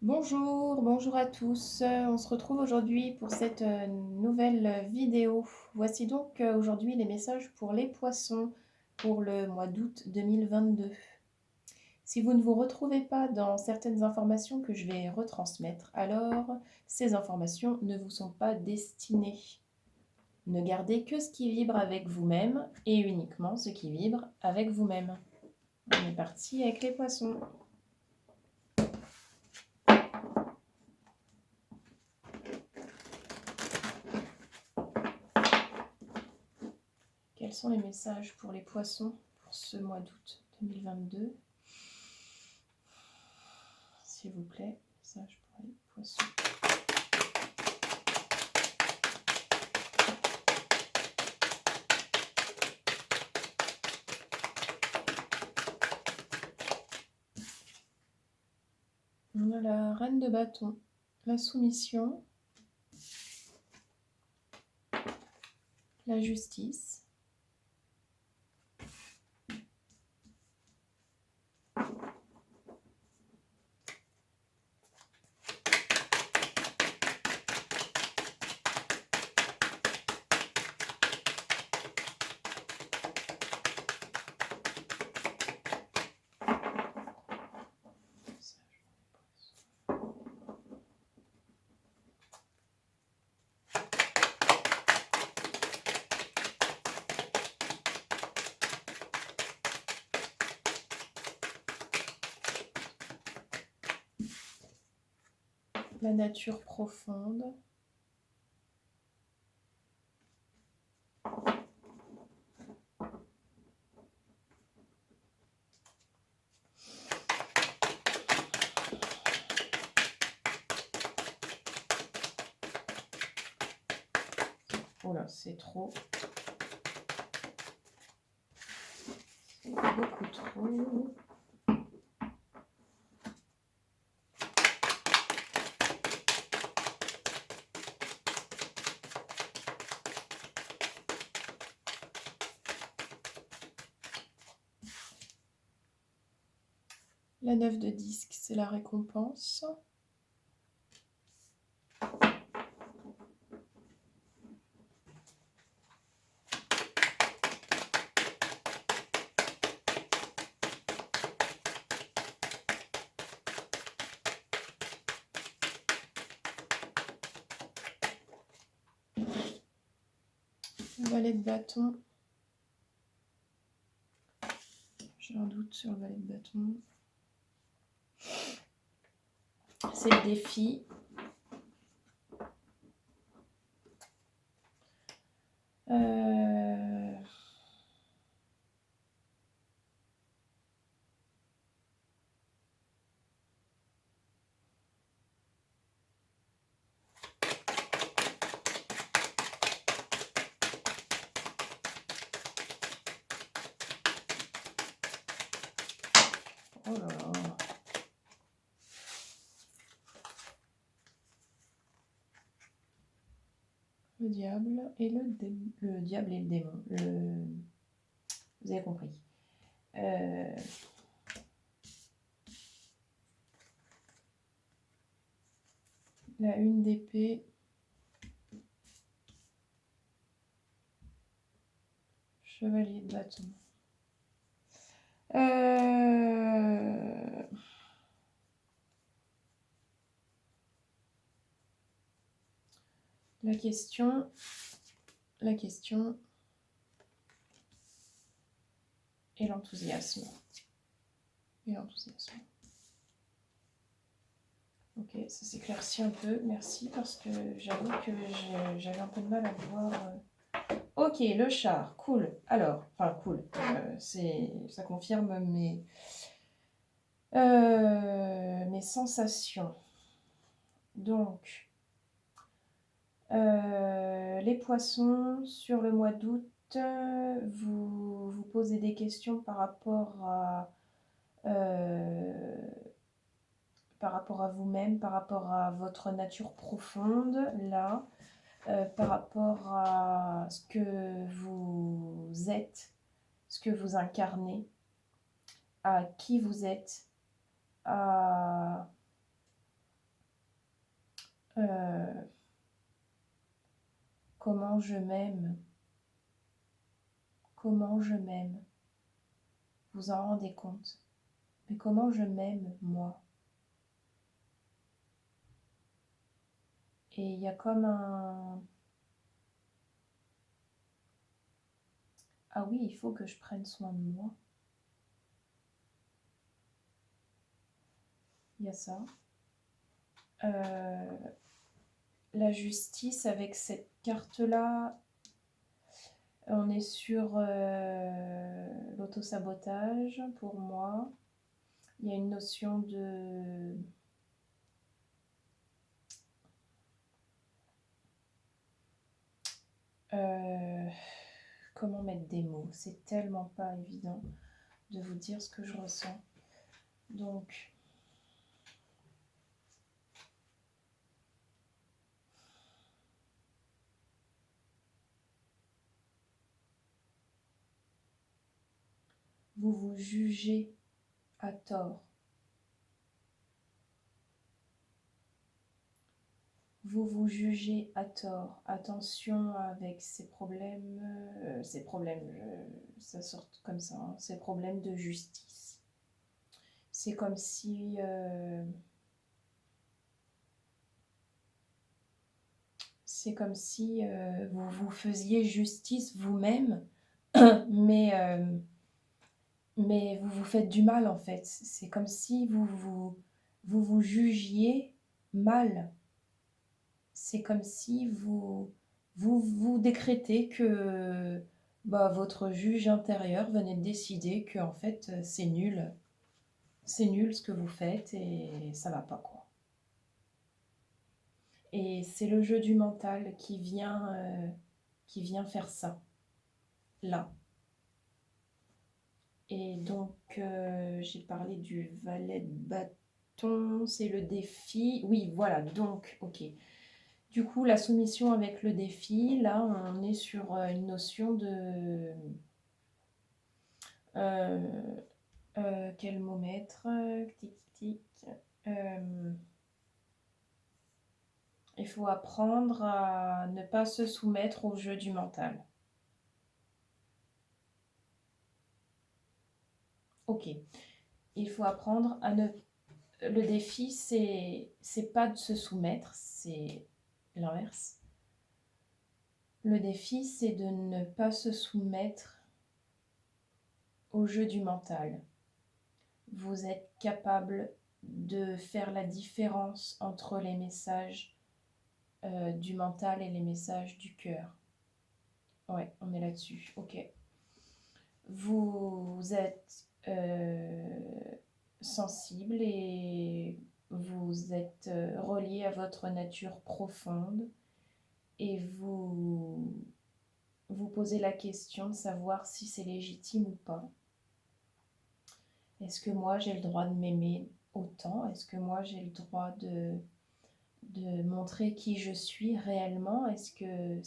Bonjour à tous. On se retrouve aujourd'hui pour cette nouvelle vidéo. Voici donc aujourd'hui les messages pour les poissons pour le mois d'août 2022. Si vous ne vous retrouvez pas dans certaines informations que je vais retransmettre, alors ces informations ne vous sont pas destinées. Ne gardez que ce qui vibre avec vous-même et uniquement ce qui vibre avec vous-même. On est parti avec les poissons. Quels sont les messages pour les poissons pour ce mois d'août 2022? S'il vous plaît, message pour les poissons. On a la reine de bâton, la soumission, la justice, la nature profonde, oh là, c'est trop. C'est beaucoup trop. La 9 de disque, c'est la récompense. Le valet de bâton. J'ai un doute sur le valet de bâton. C'est le défi. Oh là là. Le diable et le démon. Le diable et le démon. Vous avez compris. La une d'épée. Chevalier de bâton. La question et l'enthousiasme. Ok, ça s'éclaircit un peu, merci, parce que j'avoue que j'avais un peu de mal à voir. Ok, le char, cool. Alors, enfin cool, ça confirme mes sensations. Donc, les poissons, sur le mois d'août, vous vous posez des questions par rapport à vous-même, par rapport à votre nature profonde, là, par rapport à ce que vous êtes, ce que vous incarnez, à qui vous êtes, à Comment je m'aime. Comment je m'aime. Vous en rendez compte? Mais comment je m'aime, moi? Et il y a comme un... Ah oui, il faut que je prenne soin de moi. Il y a ça. La justice avec cette carte-là, on est sur l'autosabotage pour moi. Il y a une notion de... comment mettre des mots? C'est tellement pas évident de vous dire ce que je ressens. Donc, vous vous jugez à tort. Vous vous jugez à tort. Attention avec ces problèmes, ça sort comme ça, hein, ces problèmes de justice. C'est comme si... c'est comme si vous vous faisiez justice vous-même, mais vous vous faites du mal en fait. C'est comme si vous jugiez mal. C'est comme si vous décrétez que votre juge intérieur venait de décider que en fait c'est nul ce que vous faites et ça va pas quoi. Et c'est le jeu du mental qui vient faire ça, là. Et donc, j'ai parlé du valet de bâton, c'est le défi. Oui, voilà, donc, ok. Du coup, la soumission avec le défi, là, on est sur une notion de... quel mot mettre? Tic, tic. Il faut apprendre à ne pas se soumettre au jeu du mental. Ok. Il faut apprendre à ne... Le défi, c'est pas de se soumettre, c'est l'inverse. Le défi, c'est de ne pas se soumettre au jeu du mental. Vous êtes capable de faire la différence entre les messages du mental et les messages du cœur. Ouais, on est là-dessus. Ok. Vous êtes sensible et vous êtes relié à votre nature profonde et vous posez la question de savoir si c'est légitime ou pas. Est-ce que moi j'ai le droit de m'aimer autant? Est-ce que moi j'ai le droit de montrer qui je suis réellement? Est-ce que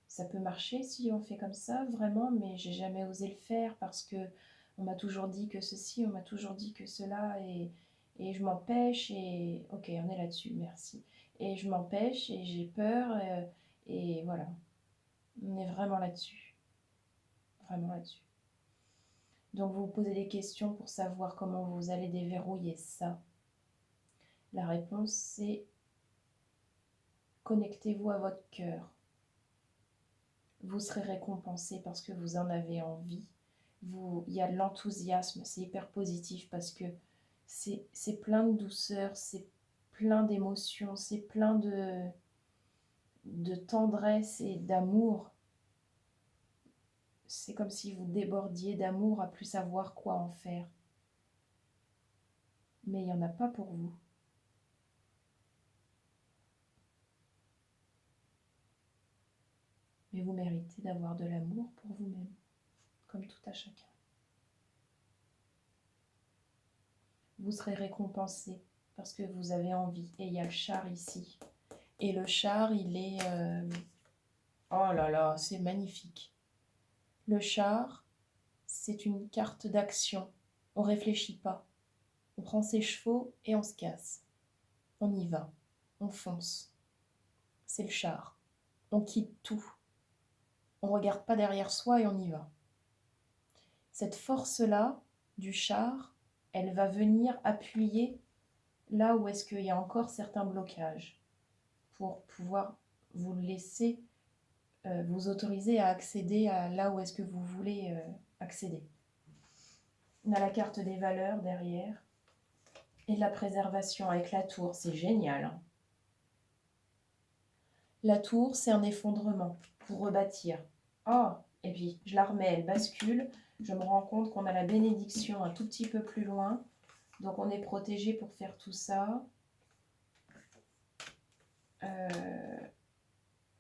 ça peut marcher si on fait comme ça vraiment? Mais j'ai jamais osé le faire parce que on m'a toujours dit que ceci, on m'a toujours dit que cela et je m'empêche et ok, on est là-dessus, merci. Et je m'empêche et j'ai peur et voilà, on est vraiment là-dessus, vraiment là-dessus. Donc vous vous posez des questions pour savoir comment vous allez déverrouiller ça. La réponse c'est connectez-vous à votre cœur. Vous serez récompensé parce que vous en avez envie. Il y a de l'enthousiasme, c'est hyper positif parce que c'est plein de douceur, c'est plein d'émotions, c'est plein de tendresse et d'amour. C'est comme si vous débordiez d'amour à plus savoir quoi en faire. Mais il n'y en a pas pour vous. Mais vous méritez d'avoir de l'amour pour vous-même, comme tout à chacun. Vous serez récompensé parce que vous avez envie. Et il y a le char ici. Et le char, il est... oh là là, c'est magnifique. Le char, c'est une carte d'action. On réfléchit pas. On prend ses chevaux et on se casse. On y va. on fonce. C'est le char. On quitte tout. On ne regarde pas derrière soi et on y va. Cette force-là du char, elle va venir appuyer là où est-ce qu'il y a encore certains blocages pour pouvoir vous laisser, vous autoriser à accéder à là où est-ce que vous voulez accéder. On a la carte des valeurs derrière et de la préservation avec la tour, c'est génial. Hein. La tour, c'est un effondrement pour rebâtir. Oh, et puis je la remets, elle bascule. Je me rends compte qu'on a la bénédiction un tout petit peu plus loin. Donc on est protégé pour faire tout ça.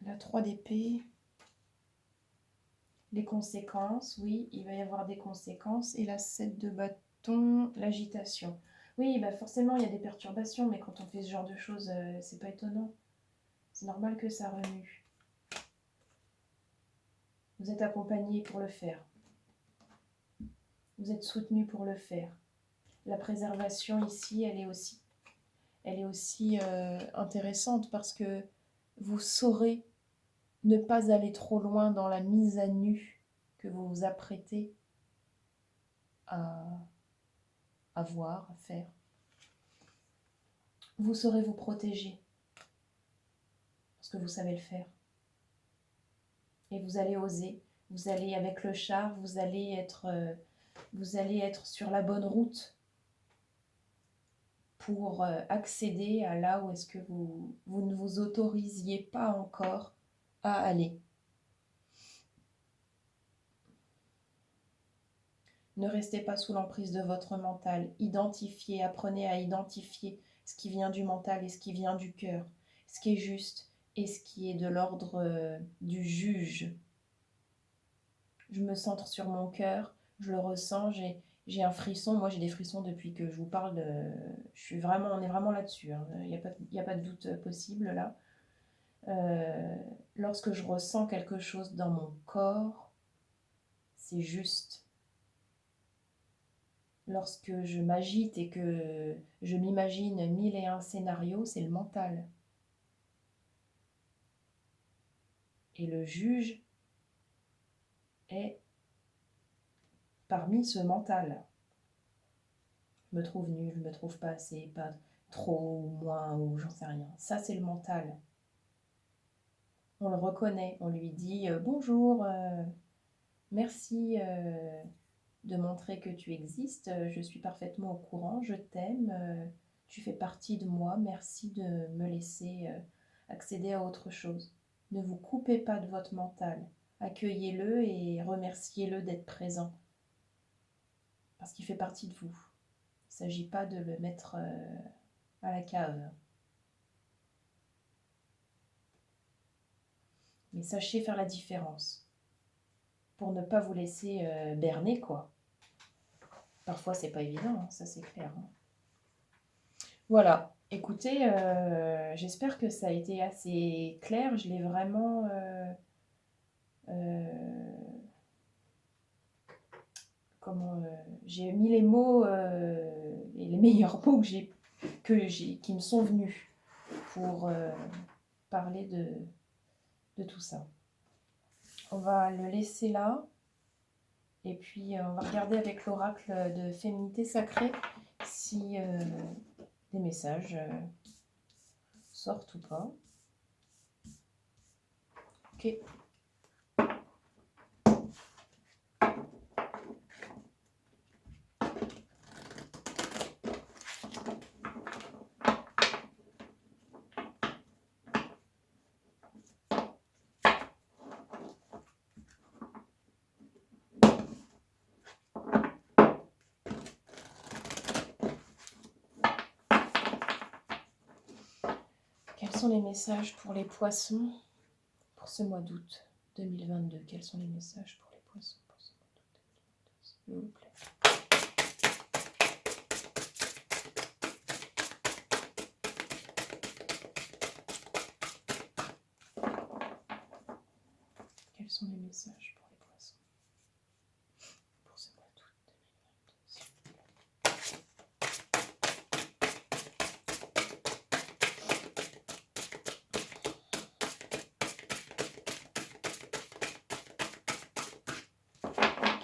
La 3 d'épée. Les conséquences, oui, il va y avoir des conséquences. Et la 7 de bâton, l'agitation. Oui, bah forcément, il y a des perturbations, mais quand on fait ce genre de choses, c'est pas étonnant. C'est normal que ça remue. Vous êtes accompagné pour le faire. Vous êtes soutenu pour le faire. La préservation ici, elle est aussi intéressante parce que vous saurez ne pas aller trop loin dans la mise à nu que vous vous apprêtez à voir, à faire. Vous saurez vous protéger parce que vous savez le faire. Et vous allez oser. Vous allez, avec le char, vous allez être sur la bonne route pour accéder à là où est-ce que vous ne vous autorisiez pas encore à aller. Ne restez pas sous l'emprise de votre mental. Identifiez, apprenez à identifier ce qui vient du mental et ce qui vient du cœur, ce qui est juste et ce qui est de l'ordre du juge. Je me centre sur mon cœur, je le ressens, j'ai un frisson. Moi, j'ai des frissons depuis que je vous parle. On est vraiment là-dessus. Hein. Il n'y a pas de doute possible là. Lorsque je ressens quelque chose dans mon corps, c'est juste. Lorsque je m'agite et que je m'imagine 1001 scénarios, c'est le mental. Et le juge est parmi ce mental. Je me trouve nulle, je me trouve pas assez, pas trop ou moins, ou j'en sais rien. Ça, c'est le mental. On le reconnaît, on lui dit bonjour, merci de montrer que tu existes, je suis parfaitement au courant, je t'aime, tu fais partie de moi, merci de me laisser accéder à autre chose. Ne vous coupez pas de votre mental, accueillez-le et remerciez-le d'être présent, parce qu'il fait partie de vous. Il ne s'agit pas de le mettre à la cave. Mais sachez faire la différence, pour ne pas vous laisser berner, quoi. Parfois, c'est pas évident, hein, ça c'est clair. Hein. Voilà, écoutez, j'espère que ça a été assez clair. Je l'ai vraiment... j'ai mis les mots, et les meilleurs mots qui me sont venus pour parler de tout ça. On va le laisser là. Et puis, on va regarder avec l'oracle de Féminité Sacrée si des messages sortent ou pas. Ok. Quels sont les messages pour les poissons pour ce mois d'août 2022? Quels sont les messages pour les poissons pour ce mois d'août 2022, s'il vous plaît? Quels sont les messages pour les poissons pour ce mois d'août 2022?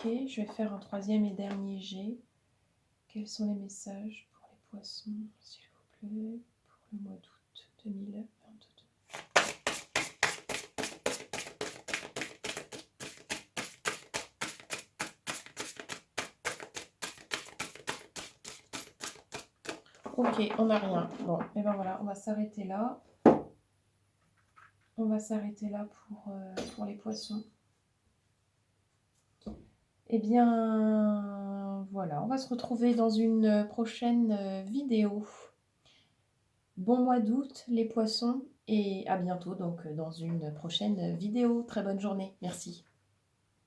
Ok, je vais faire un troisième et dernier jet. Quels sont les messages pour les poissons, s'il vous plaît, pour le mois d'août 2022? Ok, on n'a rien. Bon, et ben voilà, on va s'arrêter là. On va s'arrêter là pour les poissons. Eh bien, voilà, on va se retrouver dans une prochaine vidéo. Bon mois d'août, les poissons, et à bientôt donc dans une prochaine vidéo. Très bonne journée, merci.